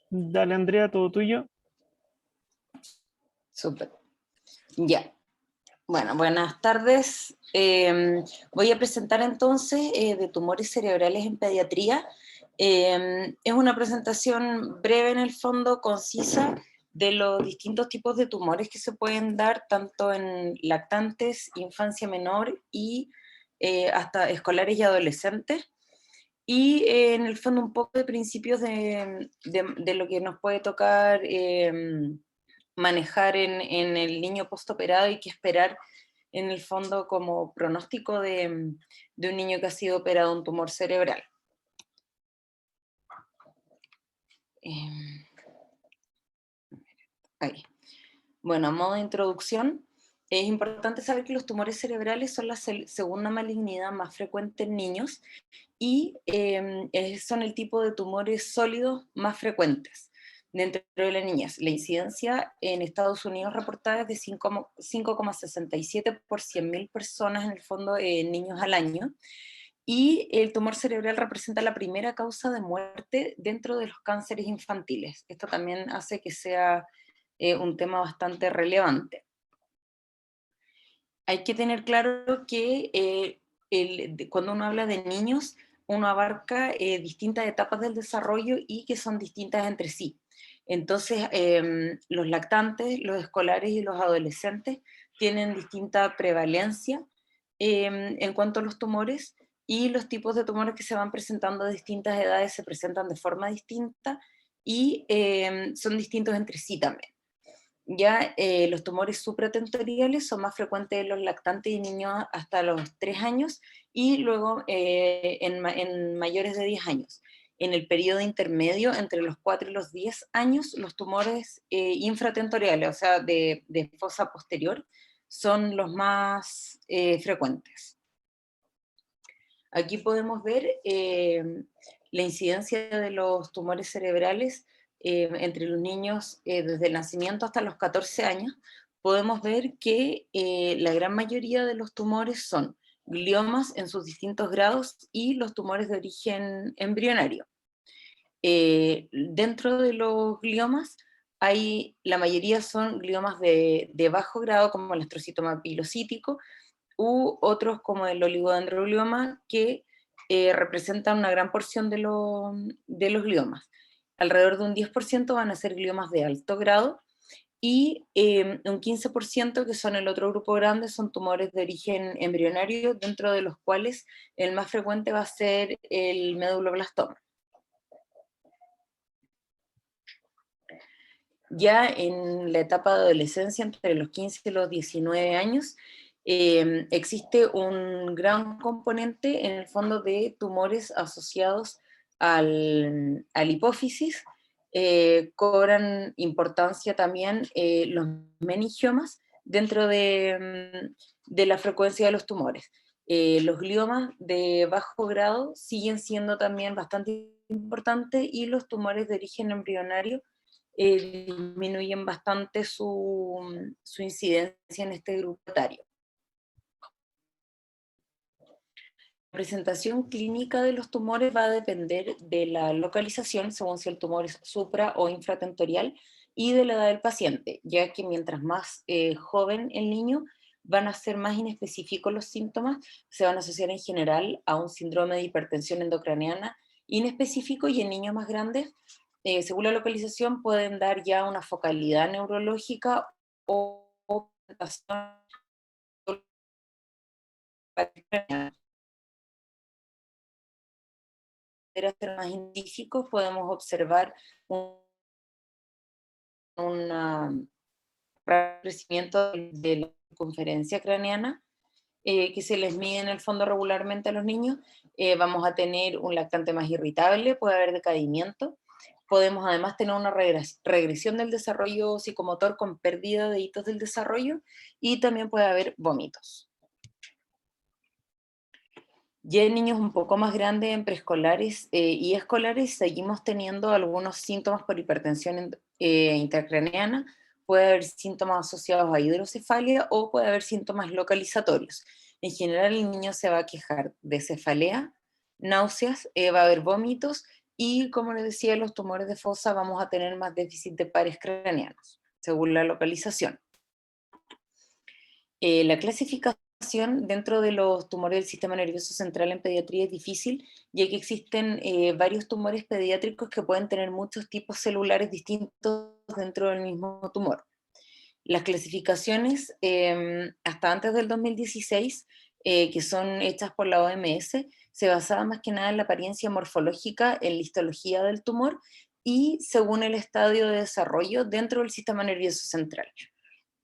Dale, Andrea, todo tuyo. Súper. Ya. Bueno, buenas tardes. Voy a presentar entonces de tumores cerebrales en pediatría. Es una presentación breve en el fondo, concisa, de los distintos tipos de tumores que se pueden dar tanto en lactantes, infancia menor y hasta escolares y adolescentes. Y en el fondo un poco de principios de lo que nos puede tocar manejar en el niño postoperado y qué esperar en el fondo como pronóstico de un niño que ha sido operado un tumor cerebral. Eh, ahí. Bueno, a modo de introducción, es importante saber que los tumores cerebrales son la segunda malignidad más frecuente en niños y son el tipo de tumores sólidos más frecuentes dentro de la niñez. La incidencia en Estados Unidos reportada es de 5,67 por 100.000 personas en el fondo niños al año, y el tumor cerebral representa la primera causa de muerte dentro de los cánceres infantiles. Esto también hace que sea un tema bastante relevante. Hay que tener claro que cuando uno habla de niños, uno abarca distintas etapas del desarrollo y que son distintas entre sí. Entonces, los lactantes, los escolares y los adolescentes tienen distinta prevalencia en cuanto a los tumores, y los tipos de tumores que se van presentando a distintas edades se presentan de forma distinta y son distintos entre sí también. Ya los tumores supratentoriales son más frecuentes en los lactantes y niños hasta los 3 años, y luego en mayores de 10 años. En el periodo intermedio, entre los 4 y los 10 años, los tumores infratentoriales, o sea, de fosa posterior, son los más frecuentes. Aquí podemos ver la incidencia de los tumores cerebrales entre los niños desde el nacimiento hasta los 14 años. Podemos ver que la gran mayoría de los tumores son gliomas en sus distintos grados y los tumores de origen embrionario. Dentro de los gliomas, la mayoría son gliomas de bajo grado, como el astrocitoma pilocítico, u otros como el oligodendroglioma, que representan una gran porción de los gliomas. Alrededor de un 10% van a ser gliomas de alto grado, y un 15%, que son el otro grupo grande, son tumores de origen embrionario, dentro de los cuales el más frecuente va a ser el medulloblastoma. Ya en la etapa de adolescencia, entre los 15 y los 19 años, existe un gran componente en el fondo de tumores asociados al hipófisis. Cobran importancia también los meningiomas dentro de la frecuencia de los tumores. Los gliomas de bajo grado siguen siendo también bastante importantes, y los tumores de origen embrionario disminuyen bastante su incidencia en este grupo etario. La presentación clínica de los tumores va a depender de la localización, según si el tumor es supra o infratentorial, y de la edad del paciente, ya que mientras más joven el niño, van a ser más inespecíficos los síntomas, se van a asociar en general a un síndrome de hipertensión endocraniana inespecífico, y en niños más grandes, según la localización, pueden dar ya una focalidad neurológica o ser más científicos, podemos observar un crecimiento de la circunferencia craneana que se les mide en el fondo regularmente a los niños. Vamos a tener un lactante más irritable, puede haber decaimiento. Podemos además tener una regresión del desarrollo psicomotor con pérdida de hitos del desarrollo, y también puede haber vómitos. Ya en niños un poco más grandes, en preescolares y escolares, seguimos teniendo algunos síntomas por hipertensión intracraneana. Puede haber síntomas asociados a hidrocefalia, o puede haber síntomas localizatorios. En general, el niño se va a quejar de cefalea, náuseas, va a haber vómitos y como les decía, los tumores de fosa vamos a tener más déficit de pares craneanos, según la localización. La clasificación dentro de los tumores del sistema nervioso central en pediatría es difícil, ya que existen varios tumores pediátricos que pueden tener muchos tipos celulares distintos dentro del mismo tumor. Las clasificaciones, hasta antes del 2016, que son hechas por la OMS, se basaban más que nada en la apariencia morfológica, en la histología del tumor y según el estadio de desarrollo dentro del sistema nervioso central.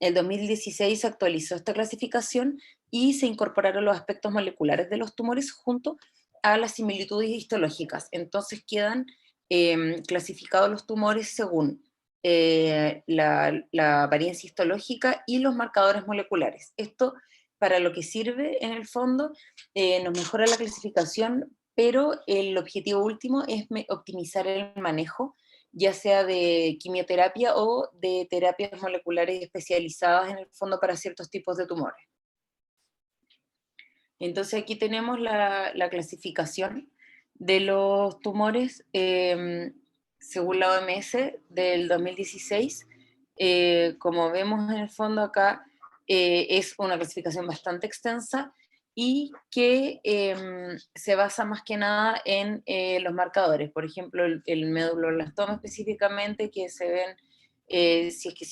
El 2016 se actualizó esta clasificación y se incorporaron los aspectos moleculares de los tumores junto a las similitudes histológicas. Entonces quedan clasificados los tumores según la apariencia histológica y los marcadores moleculares. Esto, para lo que sirve en el fondo, nos mejora la clasificación, pero el objetivo último es optimizar el manejo, ya sea de quimioterapia o de terapias moleculares especializadas en el fondo para ciertos tipos de tumores. Entonces aquí tenemos la clasificación de los tumores según la OMS del 2016. Como vemos en el fondo acá, es una clasificación bastante extensa y que se basa más que nada en los marcadores. Por ejemplo, el medulloblastoma específicamente, que se ven si es que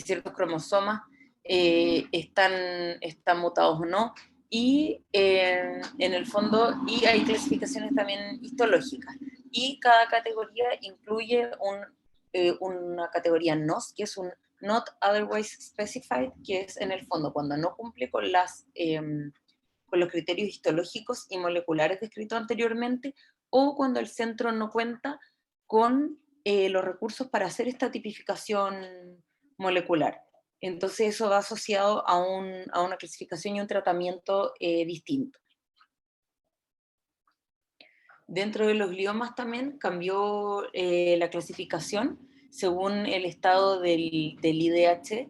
ciertos cromosomas están mutados o no, y en el fondo, y hay clasificaciones también histológicas, y cada categoría incluye una categoría NOS, que es un Not Otherwise Specified, que es en el fondo cuando no cumple con los criterios histológicos y moleculares descritos anteriormente, o cuando el centro no cuenta con los recursos para hacer esta tipificación molecular. Entonces eso va asociado a una clasificación y un tratamiento distinto. Dentro de los gliomas también cambió la clasificación según el estado del IDH,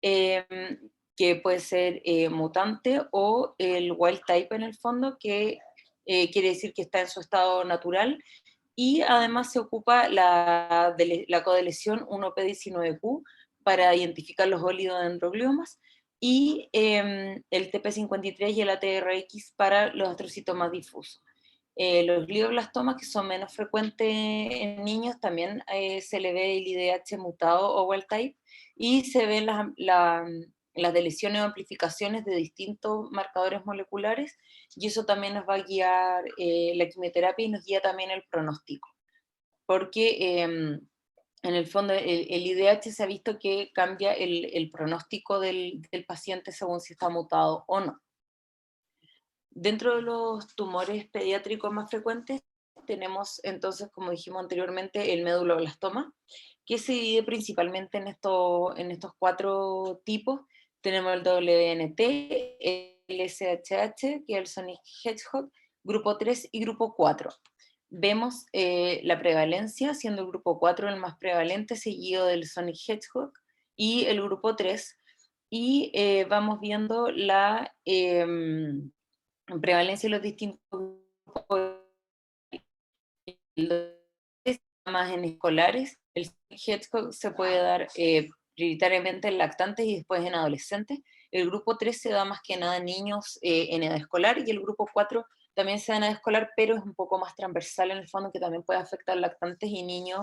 que puede ser mutante o el wild type en el fondo, que quiere decir que está en su estado natural, y además se ocupa la codeleción 1p19q para identificar los oligodendrogliomas, y el TP53 y el ATRX para los astrocitos difusos. Los glioblastomas, que son menos frecuentes en niños, también se le ve el IDH mutado o wild type, y se ven las deleciones o amplificaciones de distintos marcadores moleculares, y eso también nos va a guiar la quimioterapia y nos guía también el pronóstico, porque en el fondo el IDH se ha visto que cambia el pronóstico del paciente según si está mutado o no. Dentro de los tumores pediátricos más frecuentes tenemos entonces, como dijimos anteriormente, el medulloblastoma, que se divide principalmente en estos cuatro tipos. Tenemos el WNT, el SHH, que es el Sonic Hedgehog, grupo 3 y grupo 4. Vemos la prevalencia, siendo el grupo 4 el más prevalente, seguido del Sonic Hedgehog y el grupo 3, y vamos viendo la prevalencia de los distintos grupos más en escolares. El Hedgehog se puede dar prioritariamente en lactantes y después en adolescentes. El grupo 3 se da más que nada en niños en edad escolar, y el grupo 4 también se da en edad escolar, pero es un poco más transversal en el fondo, que también puede afectar lactantes y niños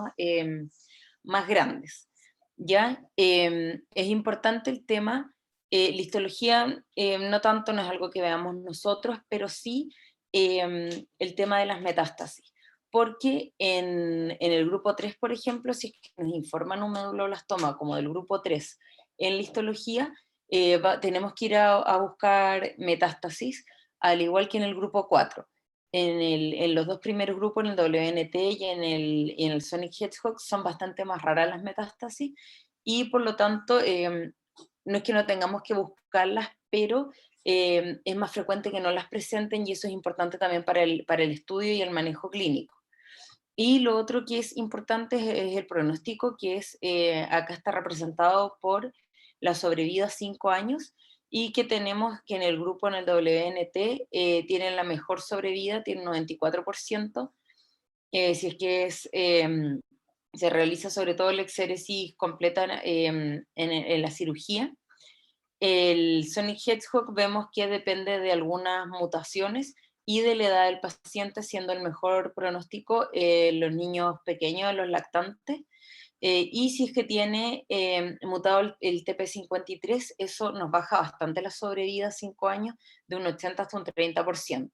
más grandes. ¿Ya? Es importante el tema, la histología no tanto, no es algo que veamos nosotros, pero sí el tema de las metástasis, porque en el grupo 3, por ejemplo, si es que nos informan un medulloblastoma como del grupo 3 en la histología, tenemos que ir a buscar metástasis, al igual que en el grupo 4. En los dos primeros grupos, en el WNT y en el Sonic Hedgehog, son bastante más raras las metástasis, y por lo tanto, no es que no tengamos que buscarlas, pero es más frecuente que no las presenten, y eso es importante también para el estudio y el manejo clínico. Y lo otro que es importante es el pronóstico, que acá está representado por la sobrevida a 5 años, y que tenemos que en el grupo, en el WNT, tienen la mejor sobrevida, tienen 94%, si es que se realiza sobre todo la exéresis completa en la cirugía. El Sonic Hedgehog vemos que depende de algunas mutaciones y de la edad del paciente, siendo el mejor pronóstico los niños pequeños, los lactantes, y si es que tiene mutado el TP53, eso nos baja bastante la sobrevida a 5 años, de un 80 hasta un 30%.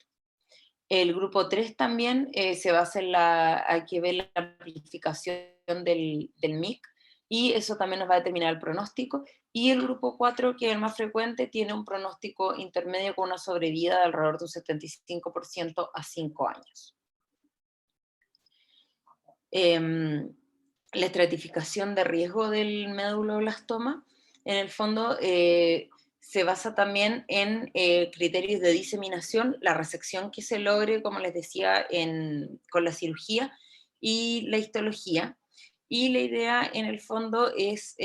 El grupo 3 también se basa en hay que ver la amplificación del MIC, y eso también nos va a determinar el pronóstico. Y el grupo 4, que es el más frecuente, tiene un pronóstico intermedio con una sobrevida de alrededor de un 75% a 5 años. La estratificación de riesgo del medulloblastoma, en el fondo, se basa también en criterios de diseminación, la resección que se logre, como les decía, con la cirugía y la histología. Y la idea, en el fondo, es,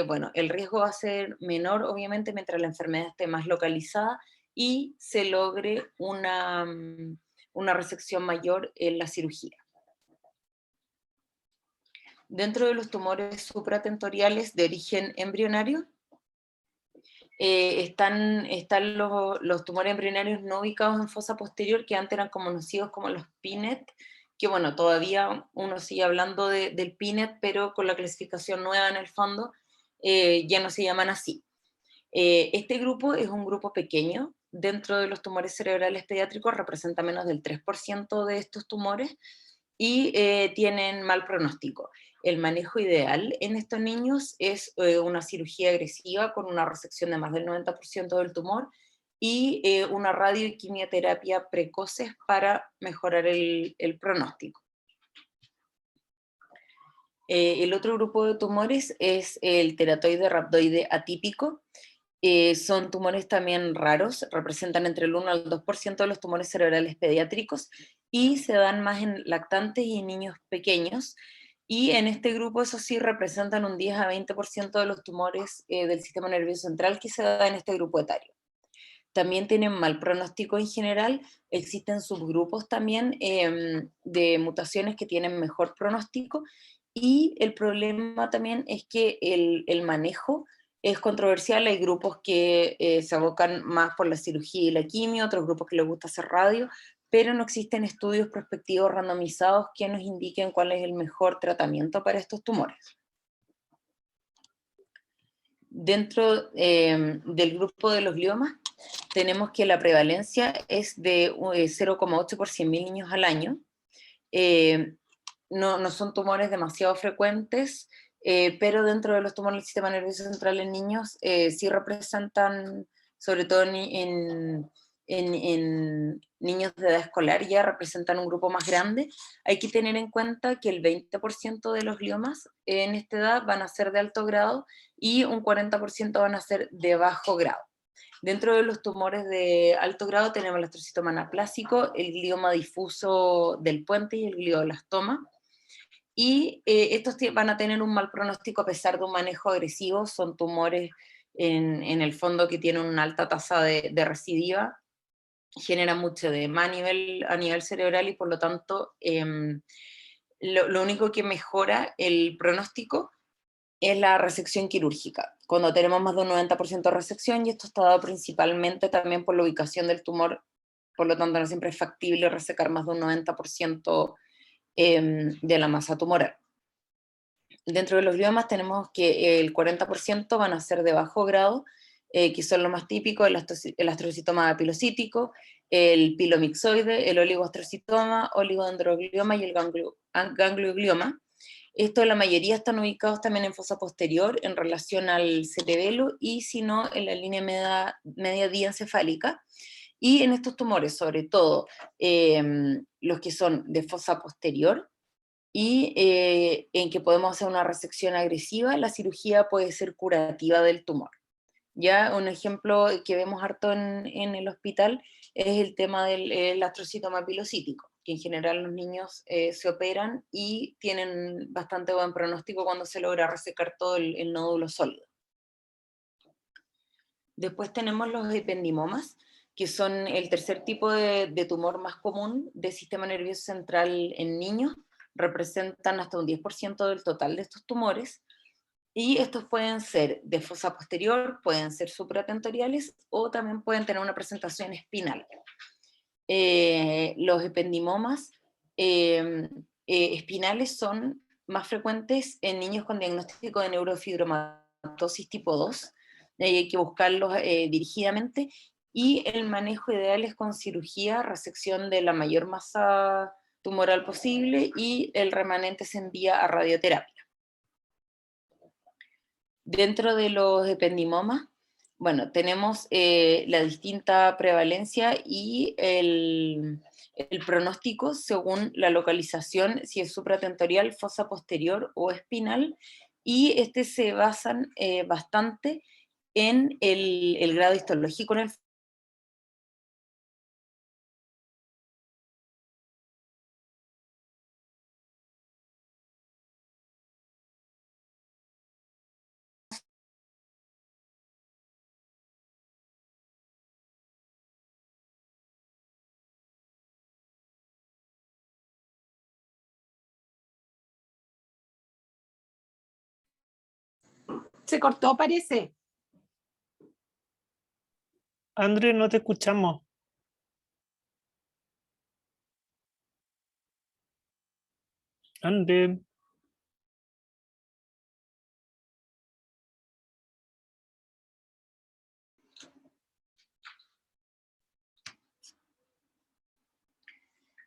bueno, el riesgo va a ser menor, obviamente, mientras la enfermedad esté más localizada y se logre una resección mayor en la cirugía. Dentro de los tumores supratentoriales de origen embrionario, están los tumores embrionarios no ubicados en fosa posterior, que antes eran conocidos como los PINET, que bueno, todavía uno sigue hablando del PINET, pero con la clasificación nueva en el fondo, ya no se llaman así. Este grupo es un grupo pequeño. Dentro de los tumores cerebrales pediátricos representa menos del 3% de estos tumores, y tienen mal pronóstico. El manejo ideal en estos niños es una cirugía agresiva con una resección de más del 90% del tumor y una radio y quimioterapia precoces para mejorar el pronóstico. El otro grupo de tumores es el teratoide rhabdoide atípico. Son tumores también raros, representan entre el 1 al 2% de los tumores cerebrales pediátricos y se dan más en lactantes y niños pequeños. Y en este grupo, eso sí, representan un 10 a 20% de los tumores del sistema nervioso central que se da en este grupo etario. También tienen mal pronóstico en general, existen subgrupos también de mutaciones que tienen mejor pronóstico, y el problema también es que el manejo es controversial. Hay grupos que se abocan más por la cirugía y la quimio, otros grupos que les gusta hacer radio, pero no existen estudios prospectivos randomizados que nos indiquen cuál es el mejor tratamiento para estos tumores. Dentro del grupo de los gliomas, tenemos que la prevalencia es de 0,8 por 100.000 niños al año. No son tumores demasiado frecuentes, pero dentro de los tumores del sistema nervioso central en niños sí representan, sobre todo en niños de edad escolar, ya representan un grupo más grande. Hay que tener en cuenta que el 20% de los gliomas en esta edad van a ser de alto grado y un 40% van a ser de bajo grado. Dentro de los tumores de alto grado tenemos el astrocitoma anaplásico, el glioma difuso del puente y el glioblastoma. Y estos van a tener un mal pronóstico a pesar de un manejo agresivo. Son tumores en el fondo que tienen una alta tasa de recidiva, generan mucho edema a nivel cerebral, y por lo tanto lo único que mejora el pronóstico es la resección quirúrgica, cuando tenemos más de un 90% de resección, y esto está dado principalmente también por la ubicación del tumor. Por lo tanto, no siempre es factible resecar más de un 90% de la masa tumoral. Dentro de los gliomas tenemos que el 40% van a ser de bajo grado, que son los más típicos: el astrocitoma pilocítico, el pilomixoide, el oligoastrocitoma, oligodendroglioma y el ganglioglioma. Esto, la mayoría están ubicados también en fosa posterior en relación al cerebelo, y si no, en la línea media diencefálica. Y en estos tumores, sobre todo los que son de fosa posterior y en que podemos hacer una resección agresiva, la cirugía puede ser curativa del tumor. Ya un ejemplo que vemos harto en el hospital es el tema del astrocitoma pilocítico, que en general los niños se operan y tienen bastante buen pronóstico cuando se logra resecar todo el nódulo sólido. Después tenemos los ependimomas, que son el tercer tipo de tumor más común del sistema nervioso central en niños. Representan hasta un 10% del total de estos tumores. Y estos pueden ser de fosa posterior, pueden ser supratentoriales o también pueden tener una presentación espinal. Los ependimomas eh, espinales son más frecuentes en niños con diagnóstico de neurofibromatosis tipo 2. Hay que buscarlos dirigidamente, y el manejo ideal es con cirugía, resección de la mayor masa tumoral posible, y el remanente se envía a radioterapia. Dentro de los ependimomas, bueno, tenemos la distinta prevalencia y el pronóstico según la localización, si es supratentorial, fosa posterior o espinal, y se basan bastante en el grado histológico en el. Se cortó, parece. André, no te escuchamos. André.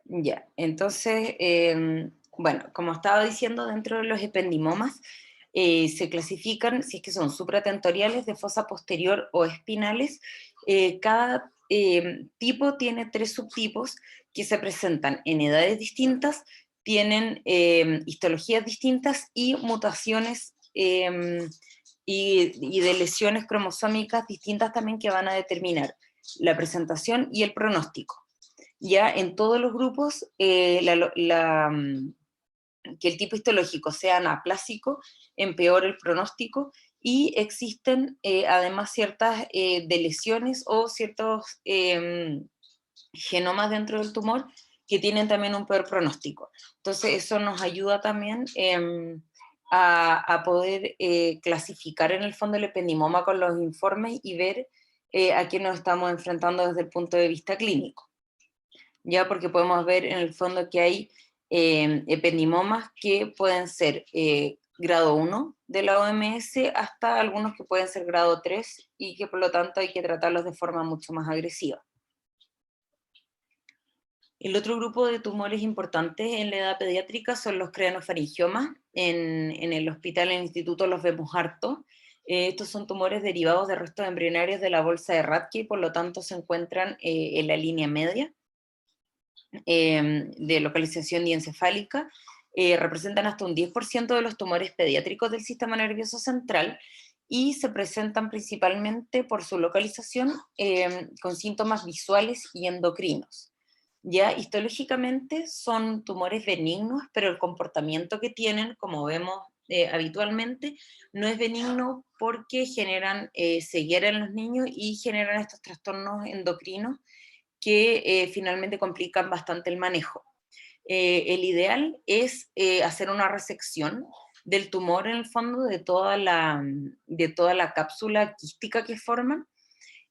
Ya, entonces, bueno, como estaba diciendo, dentro de los ependimomas se clasifican, si es que son supratentoriales, de fosa posterior o espinales. Cada tipo tiene 3 subtipos que se presentan en edades distintas, tienen histologías distintas y mutaciones y de lesiones cromosómicas distintas también, que van a determinar la presentación y el pronóstico. Ya en todos los grupos, que el tipo histológico sea anaplásico empeora el pronóstico, y existen además ciertas deleciones o ciertos genomas dentro del tumor que tienen también un peor pronóstico. Entonces eso nos ayuda también a poder clasificar en el fondo el ependimoma con los informes y ver a qué nos estamos enfrentando desde el punto de vista clínico. Ya, porque podemos ver en el fondo que hay ependimomas que pueden ser grado 1 de la OMS, hasta algunos que pueden ser grado 3, y que por lo tanto hay que tratarlos de forma mucho más agresiva. El otro grupo de tumores importantes en la edad pediátrica son los cranofaringiomas. En el hospital, en el instituto, los vemos harto. Estos son tumores derivados de restos embrionarios de la bolsa de Rattke, y por lo tanto se encuentran en la línea media de localización diencefálica. Representan hasta un 10% de los tumores pediátricos del sistema nervioso central, y se presentan principalmente por su localización con síntomas visuales y endocrinos. Ya histológicamente son tumores benignos, pero el comportamiento que tienen, como vemos habitualmente, no es benigno, porque generan ceguera en los niños y generan estos trastornos endocrinos que finalmente complican bastante el manejo. El ideal es hacer una resección del tumor en el fondo, de toda la cápsula quística que forman,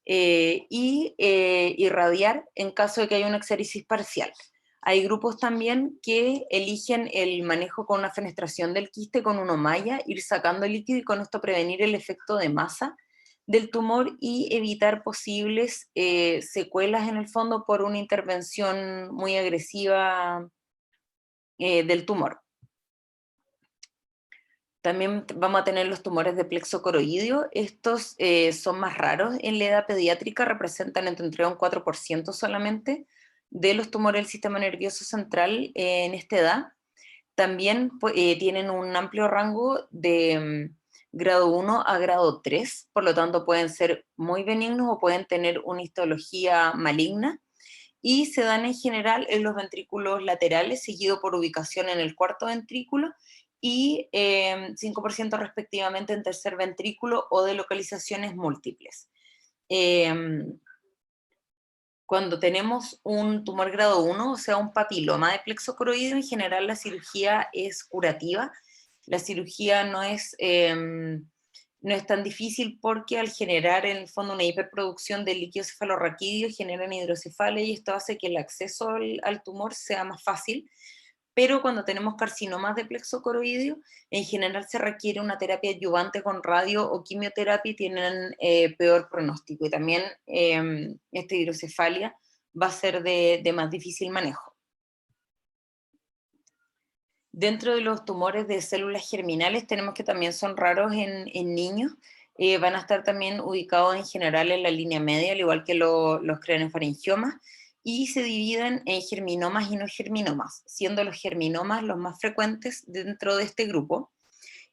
y irradiar en caso de que haya una exéresis parcial. Hay grupos también que eligen el manejo con una fenestración del quiste con una malla, ir sacando el líquido, y con esto prevenir el efecto de masa del tumor y evitar posibles secuelas en el fondo por una intervención muy agresiva del tumor. También vamos a tener los tumores de plexo coroideo. Estos son más raros en la edad pediátrica, representan entre un 3 y un 4% solamente de los tumores del sistema nervioso central en esta edad. También tienen un amplio rango de grado 1 a grado 3, por lo tanto pueden ser muy benignos o pueden tener una histología maligna, y se dan en general en los ventrículos laterales, seguido por ubicación en el cuarto ventrículo, y 5% respectivamente en tercer ventrículo, o de localizaciones múltiples. cuando tenemos un tumor grado 1, o sea, un papiloma de plexo coroideo, en general la cirugía es curativa. La cirugía no es tan difícil porque al generar en el fondo una hiperproducción de líquido cefalorraquídeo generan hidrocefalia y esto hace que el acceso al tumor sea más fácil. Pero cuando tenemos carcinomas de plexo coroideo, en general se requiere una terapia adyuvante con radio o quimioterapia y tienen peor pronóstico. Y también esta hidrocefalia va a ser de más difícil manejo. Dentro de los tumores de células germinales tenemos que también son raros en niños. Van a estar también ubicados en general en la línea media, al igual que los craneofaringiomas, y se dividen en germinomas y no germinomas, siendo los germinomas los más frecuentes dentro de este grupo.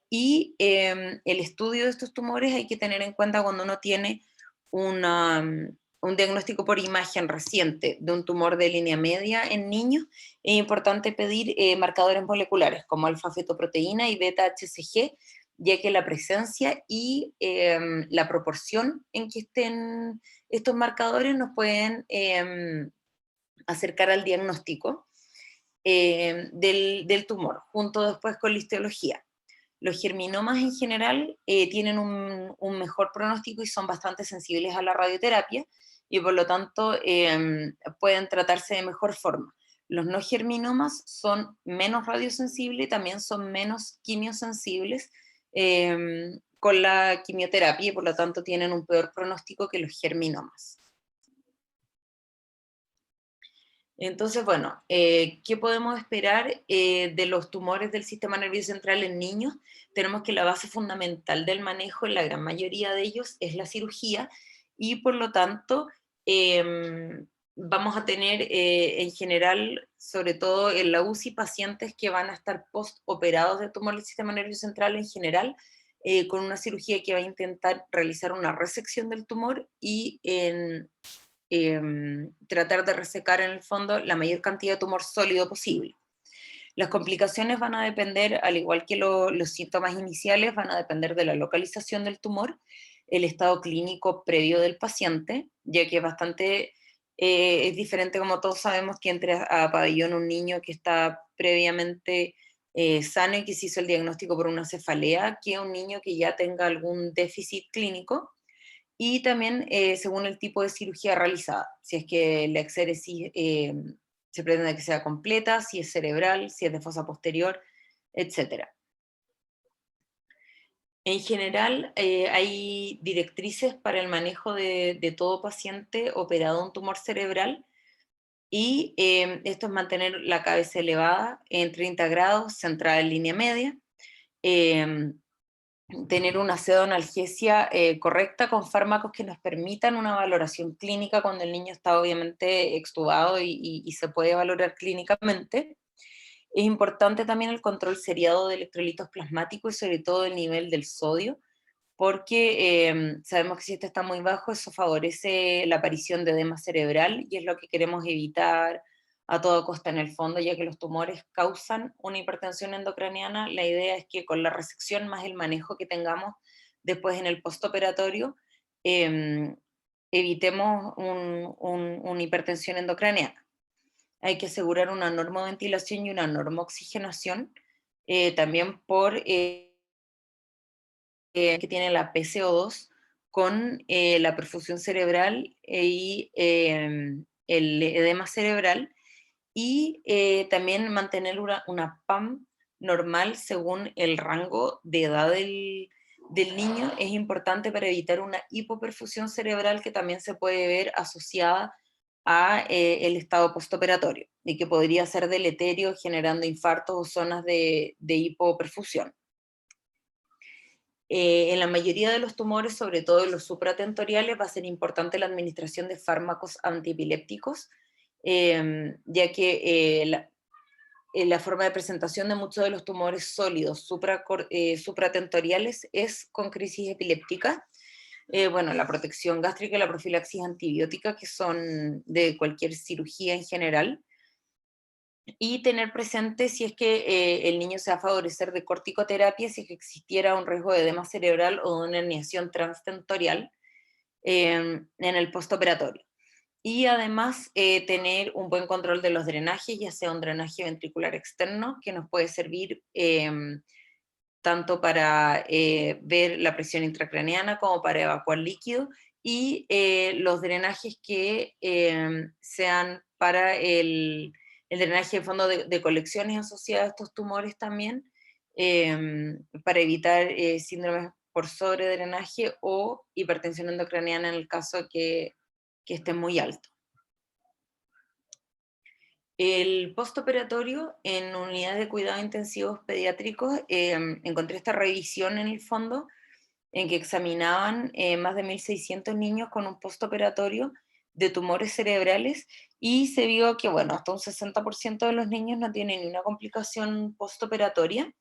Y el estudio de estos tumores hay que tener en cuenta cuando uno tiene un diagnóstico por imagen reciente de un tumor de línea media en niños. Es importante pedir marcadores moleculares como alfa-fetoproteína y beta-HCG, ya que la presencia y la proporción en que estén estos marcadores nos pueden acercar al diagnóstico del tumor, junto después con la histología. Los germinomas en general tienen un mejor pronóstico y son bastante sensibles a la radioterapia y por lo tanto pueden tratarse de mejor forma. Los no germinomas son menos radiosensibles y también son menos quimiosensibles con la quimioterapia y por lo tanto tienen un peor pronóstico que los germinomas. Entonces, bueno, ¿qué podemos esperar de los tumores del sistema nervioso central en niños? Tenemos que la base fundamental del manejo en la gran mayoría de ellos es la cirugía y por lo tanto vamos a tener en general, sobre todo en la UCI, pacientes que van a estar postoperados de tumor del sistema nervioso central en general, con una cirugía que va a intentar realizar una resección del tumor y tratar de resecar en el fondo la mayor cantidad de tumor sólido posible. Las complicaciones van a depender, al igual que los síntomas iniciales, van a depender de la localización del tumor, el estado clínico previo del paciente, ya que es diferente, como todos sabemos, que entre a pabellón un niño que está previamente sano y que se hizo el diagnóstico por una cefalea, que un niño que ya tenga algún déficit clínico. Y también según el tipo de cirugía realizada, si es que la exéresis se pretende que sea completa, si es cerebral, si es de fosa posterior, etc. En general, hay directrices para el manejo de todo paciente operado de un tumor cerebral y esto es mantener la cabeza elevada en 30 grados, centrada en línea media, tener una pseudoanalgesia correcta con fármacos que nos permitan una valoración clínica cuando el niño está obviamente extubado y se puede valorar clínicamente. Es importante también el control seriado de electrolitos plasmáticos y sobre todo el nivel del sodio, porque sabemos que si este está muy bajo, eso favorece la aparición de edema cerebral y es lo que queremos evitar a toda costa en el fondo, ya que los tumores causan una hipertensión endocraniana. La idea es que con la resección más el manejo que tengamos después en el postoperatorio, eh, evitemos una hipertensión endocraniana. Hay que asegurar una normoventilación y una normoxigenación, también por que tiene la PCO2 con la perfusión cerebral y el edema cerebral, y también mantener una PAM normal según el rango de edad del niño es importante para evitar una hipoperfusión cerebral que también se puede ver asociada a el estado postoperatorio y que podría ser deleterio generando infartos o zonas de hipoperfusión. En la mayoría de los tumores, sobre todo en los supratentoriales, va a ser importante la administración de fármacos antiepilépticos, ya que la forma de presentación de muchos de los tumores sólidos supratentoriales es con crisis epiléptica. Bueno, la protección gástrica y la profilaxis antibiótica, que son de cualquier cirugía en general, y tener presente si es que el niño se va a favorecer de corticoterapia, si es que existiera un riesgo de edema cerebral o de una herniación transtentorial. en el postoperatorio. Y además tener un buen control de los drenajes, ya sea un drenaje ventricular externo, que nos puede servir tanto para ver la presión intracraneana como para evacuar líquido, y los drenajes que sean para el drenaje de fondo de colecciones asociadas a estos tumores también, para evitar síndromes por sobredrenaje o hipertensión endocraniana en el caso que esté muy alto. El postoperatorio en unidades de cuidados intensivos pediátricos, encontré esta revisión en el fondo, en que examinaban más de 1.600 niños con un postoperatorio de tumores cerebrales, y se vio que, bueno, hasta un 60% de los niños no tienen ni una complicación postoperatoria,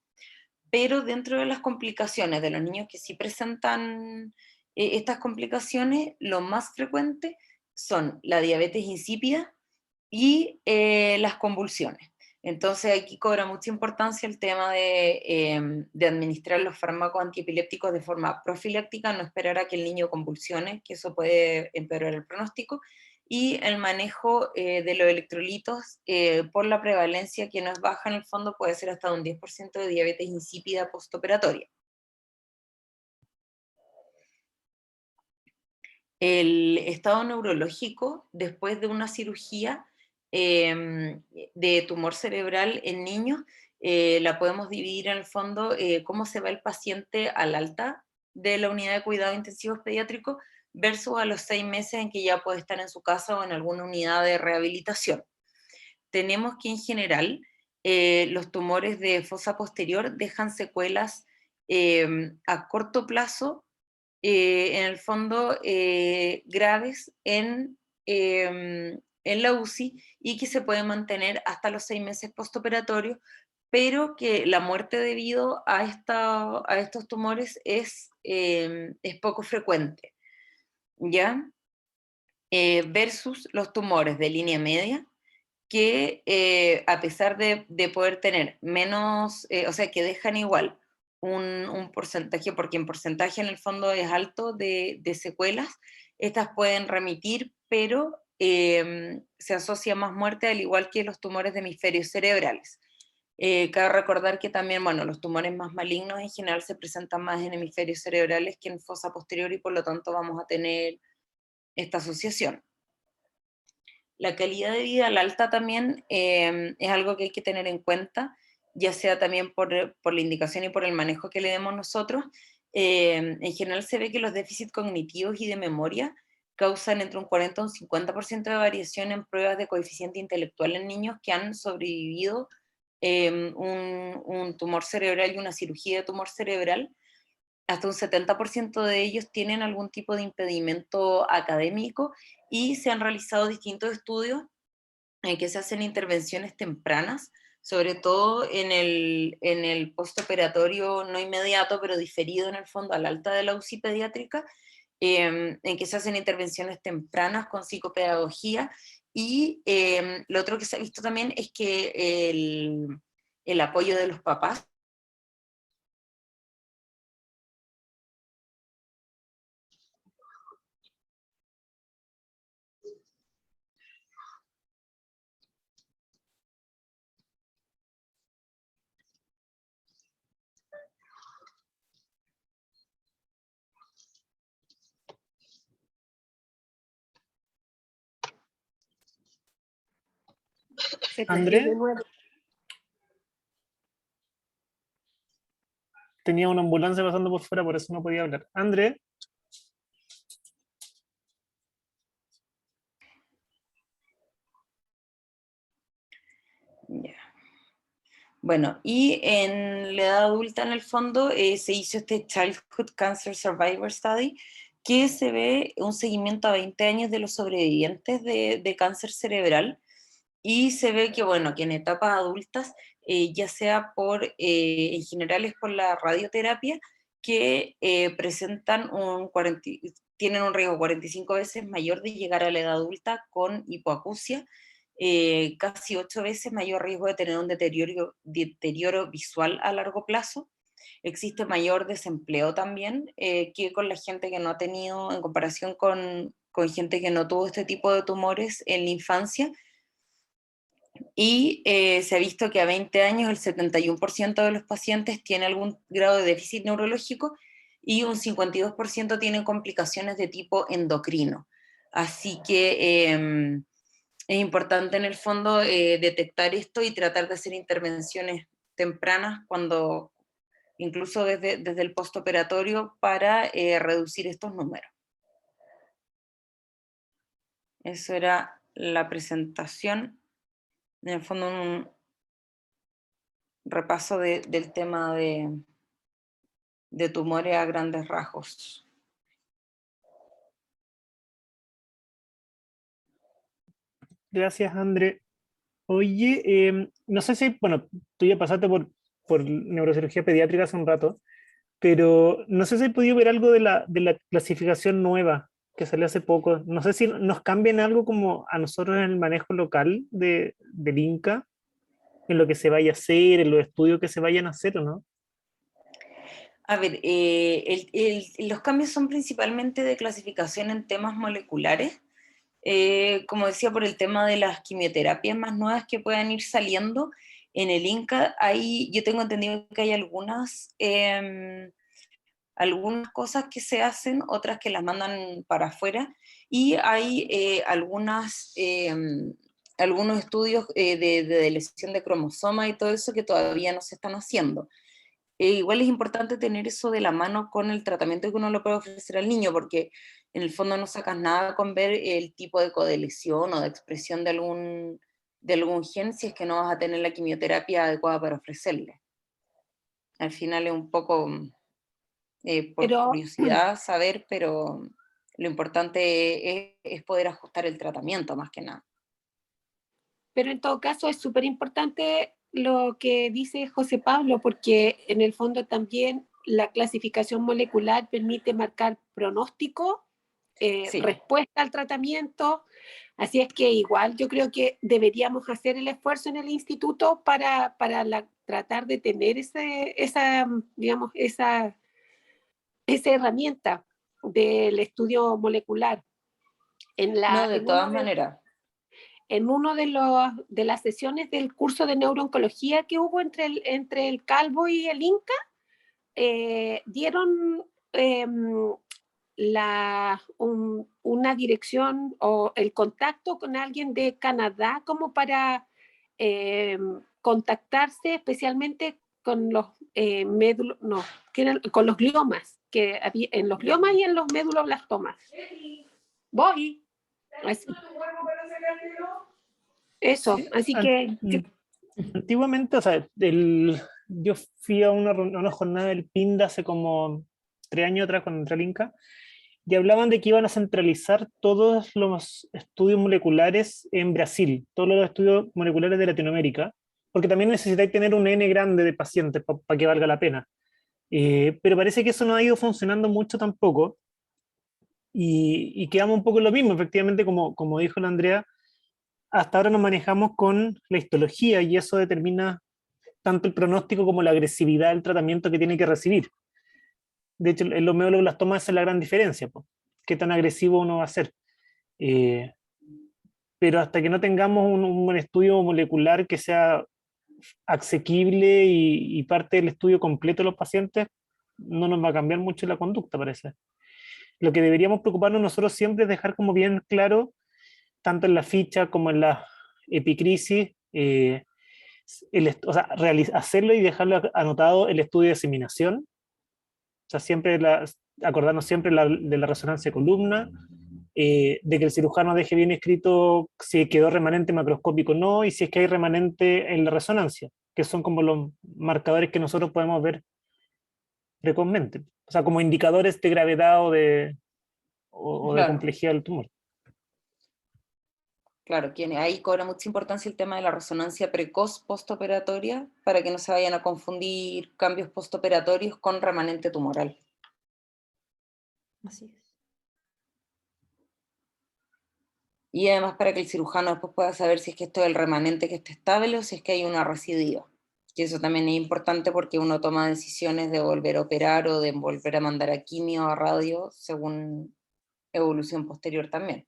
pero dentro de las complicaciones de los niños que sí presentan estas complicaciones, lo más frecuente son la diabetes insípida y las convulsiones. Entonces aquí cobra mucha importancia el tema de administrar los fármacos antiepilépticos de forma profiláctica, no esperar a que el niño convulsione, que eso puede empeorar el pronóstico, y el manejo de los electrolitos por la prevalencia, que no es baja en el fondo, puede ser hasta un 10% de diabetes insípida postoperatoria. El estado neurológico después de una cirugía de tumor cerebral en niños, la podemos dividir en el fondo, cómo se va el paciente al alta de la unidad de cuidados intensivos pediátricos versus a los 6 meses en que ya puede estar en su casa o en alguna unidad de rehabilitación. Tenemos que en general los tumores de fosa posterior dejan secuelas a corto plazo, en el fondo graves en la UCI, y que se pueden mantener hasta los 6 meses postoperatorios, pero que la muerte debido a estos tumores es poco frecuente, ¿ya? Versus los tumores de línea media, que a pesar de poder tener menos, o sea, que dejan igual un porcentaje, porque en porcentaje en el fondo es alto de secuelas, estas pueden remitir, pero se asocia más muerte, al igual que los tumores de hemisferios cerebrales. Cabe recordar que también, bueno, los tumores más malignos en general se presentan más en hemisferios cerebrales que en fosa posterior, y por lo tanto vamos a tener esta asociación. La calidad de vida al alta también es algo que hay que tener en cuenta, ya sea también por la indicación y por el manejo que le demos nosotros. En general se ve que los déficits cognitivos y de memoria causan entre un 40 y un 50% de variación en pruebas de coeficiente intelectual en niños que han sobrevivido un tumor cerebral y una cirugía de tumor cerebral. Hasta un 70% de ellos tienen algún tipo de impedimento académico, y se han realizado distintos estudios en que se hacen intervenciones tempranas, sobre todo en el postoperatorio no inmediato, pero diferido en el fondo al alta de la UCI pediátrica, en que se hacen intervenciones tempranas con psicopedagogía, y lo otro que se ha visto también es que el apoyo de los papás. Se perdió de André, nuevo. tenía una ambulancia pasando por fuera, por eso no podía hablar. André, Ya. Bueno, y en la edad adulta, en el fondo, se hizo este Childhood Cancer Survivor Study, que se ve un seguimiento a 20 años de los sobrevivientes de cáncer cerebral, y se ve que, bueno, que en etapas adultas, ya sea en general es por la radioterapia, que presentan tienen un riesgo 45 veces mayor de llegar a la edad adulta con hipoacusia, casi 8 veces mayor riesgo de tener un deterioro visual a largo plazo, Existe mayor desempleo también que con la gente que no ha tenido, en comparación con gente que no tuvo este tipo de tumores en la infancia. Y se ha visto que a 20 años el 71% de los pacientes tiene algún grado de déficit neurológico y un 52% tienen complicaciones de tipo endocrino. Así que es importante en el fondo detectar esto y tratar de hacer intervenciones tempranas cuando, incluso desde el postoperatorio, para reducir estos números. Eso era la presentación, en el fondo un repaso del tema de tumores a grandes rasgos. Gracias, André. Oye, no sé si, bueno, tú ya pasaste por neurocirugía pediátrica hace un rato, pero no sé si he podido ver algo de la clasificación nueva que salió hace poco. No sé si nos cambian algo como a nosotros en el manejo local del INCA, en lo que se vaya a hacer, en los estudios que se vayan a hacer o no. A ver, los cambios son principalmente de clasificación en temas moleculares, como decía, por el tema de las quimioterapias más nuevas que puedan ir saliendo. En el INCA yo tengo entendido que hay algunas cosas que se hacen, otras que las mandan para afuera, y hay algunos estudios de lesión de cromosoma y todo eso que todavía no se están haciendo. Igual es importante tener eso de la mano con el tratamiento que uno le puede ofrecer al niño, porque en el fondo no sacas nada con ver el tipo de codeleción o de expresión de algún gen si es que no vas a tener la quimioterapia adecuada para ofrecerle. Al final es un poco por Pero, curiosidad saber, pero lo importante es poder ajustar el tratamiento más que nada. pero en todo caso es súper importante lo que dice José Pablo, porque en el fondo también la clasificación molecular permite marcar pronóstico, Sí. respuesta al tratamiento. Así es que igual yo creo que deberíamos hacer el esfuerzo en el instituto para tratar de tener digamos, esa herramienta del estudio molecular. No, de En uno todas maneras. de las sesiones del curso de neurooncología que hubo entre el Calvo y el Inca, dieron una dirección o el contacto con alguien de Canadá como para contactarse especialmente con los no, con los gliomas, que había en los gliomas y en los meduloblastomas. Voy. Así. Eso, Sí, así que antiguamente, o sea, yo fui a una jornada del PINDA hace como 3 años atrás cuando entré al Inca, y hablaban de que iban a centralizar todos los estudios moleculares en Brasil, todos los estudios moleculares de Latinoamérica, porque también necesitáis tener un N grande de pacientes para que valga la pena. Pero parece que eso no ha ido funcionando mucho tampoco, y quedamos un poco en lo mismo, efectivamente, como dijo la Andrea, hasta ahora nos manejamos con la histología y eso determina tanto el pronóstico como la agresividad del tratamiento que tiene que recibir. De hecho, en los meduloblastoma esa es la gran diferencia, po. Qué tan agresivo uno va a ser. Eh, pero hasta que no tengamos un estudio molecular que sea asequible y parte del estudio completo de los pacientes, no nos va a cambiar mucho la conducta, parece. Lo que deberíamos preocuparnos nosotros siempre es dejar como bien claro, tanto en la ficha como en la epicrisis, o sea, hacerlo y dejarlo anotado el estudio de diseminación. O sea, acordarnos siempre de la resonancia de columna, de que el cirujano deje bien escrito si quedó remanente macroscópico o no, y si es que hay remanente en la resonancia, que son como los marcadores que nosotros podemos ver precozmente. O sea, como indicadores de gravedad o de Claro, complejidad del tumor. claro, ahí cobra mucha importancia el tema de la resonancia precoz postoperatoria para que no se vayan a confundir cambios postoperatorios con remanente tumoral. Así es. Y además para que el cirujano después pueda saber si es que esto es el remanente que está estable o si es que hay una recidiva. que eso también es importante porque uno toma decisiones de volver a operar o de volver a mandar a quimio o a radio según evolución posterior también.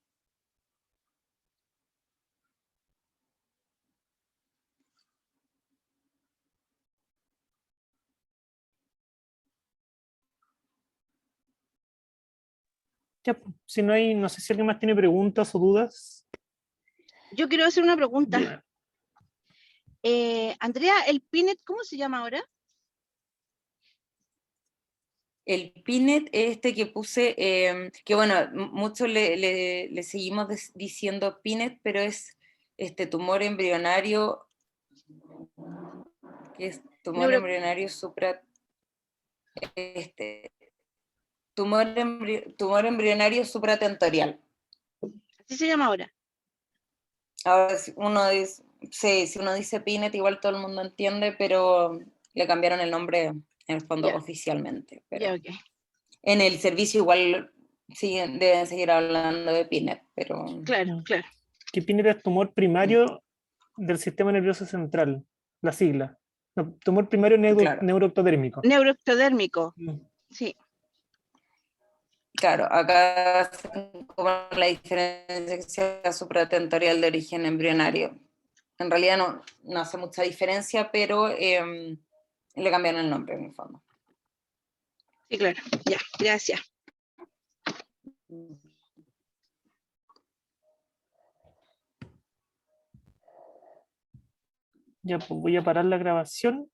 Ya, pues, si no hay, no sé si alguien más tiene preguntas o dudas. Yo quiero hacer una pregunta. Dime. Andrea, ¿el PINET cómo se llama ahora? El PINET es este que puse, que bueno, muchos le seguimos diciendo PINET, pero es este tumor embrionario, que es tumor Neuro- embrionario este, tumor embrionario supratentorial. Así se llama ahora. Ahora, si uno dice, sí, si uno dice PINET, igual todo el mundo entiende, pero le cambiaron el nombre en el fondo Ya. oficialmente. Pero Ya, ok. en el servicio igual deben seguir hablando de PINET, pero Claro, claro. Que PINET es tumor primario del sistema nervioso central, la sigla. No, tumor primario claro. neuroectodérmico. Neuroectodérmico. Mm. Sí. Claro, acá hacen como la diferencia que sea supratentorial de origen embrionario. En realidad no hace mucha diferencia, pero le cambiaron el nombre en el fondo. Sí, claro. Ya, gracias. Ya, pues voy a parar la grabación